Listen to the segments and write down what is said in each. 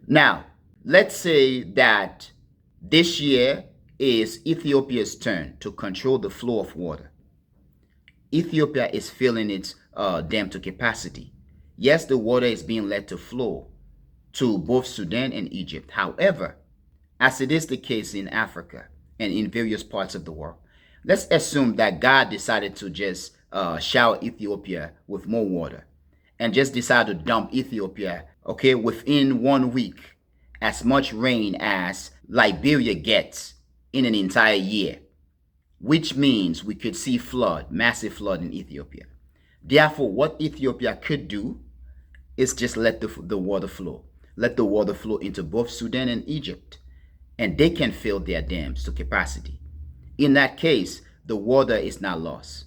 Now, let's say that this year is Ethiopia's turn to control the flow of water. Ethiopia is filling its dam to capacity. Yes, the water is being let to flow to both Sudan and Egypt. However, as it is the case in Africa and in various parts of the world, let's assume that God decided to just shower Ethiopia with more water and just decide to dump Ethiopia, okay, within 1 week, as much rain as Liberia gets in an entire year, which means we could see flood, massive flood in Ethiopia. Therefore, what Ethiopia could do is just let the water flow. Let the water flow into both Sudan and Egypt, and they can fill their dams to capacity. In that case, the water is not lost.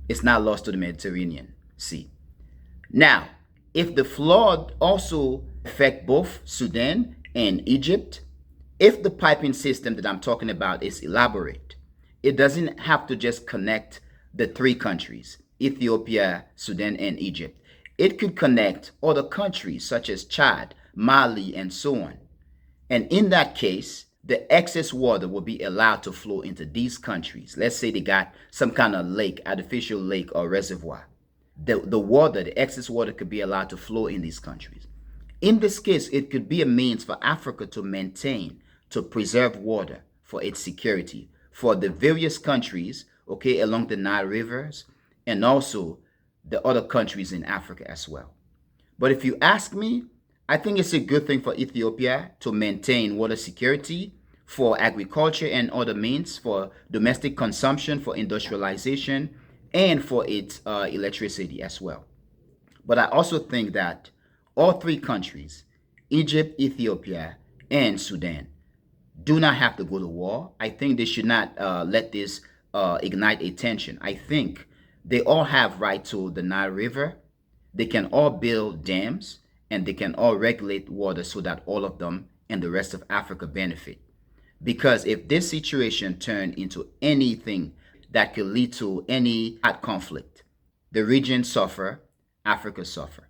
It's not lost to the Mediterranean Sea. Now, if the flood also affect both Sudan and Egypt, if the piping system that I'm talking about is elaborate, it doesn't have to just connect the three countries, Ethiopia, Sudan, and Egypt. It could connect other countries such as Chad, Mali, and so on. And in that case, the excess water will be allowed to flow into these countries. Let's say they got some kind of lake, artificial lake or reservoir. The water, the excess water could be allowed to flow in these countries. In this case, it could be a means for Africa to maintain, to preserve water for its security for the various countries, okay, along the Nile rivers and also the other countries in Africa as well. But if you ask me, I think it's a good thing for Ethiopia to maintain water security for agriculture and other means, for domestic consumption, for industrialization, and for its electricity as well. But I also think that all three countries, Egypt, Ethiopia, and Sudan, do not have to go to war. I think they should not let this ignite a tension. I think they all have right to the Nile River. They can all build dams and they can all regulate water so that all of them and the rest of Africa benefit. Because if this situation turned into anything that could lead to any hot conflict, the region suffer, Africa suffer.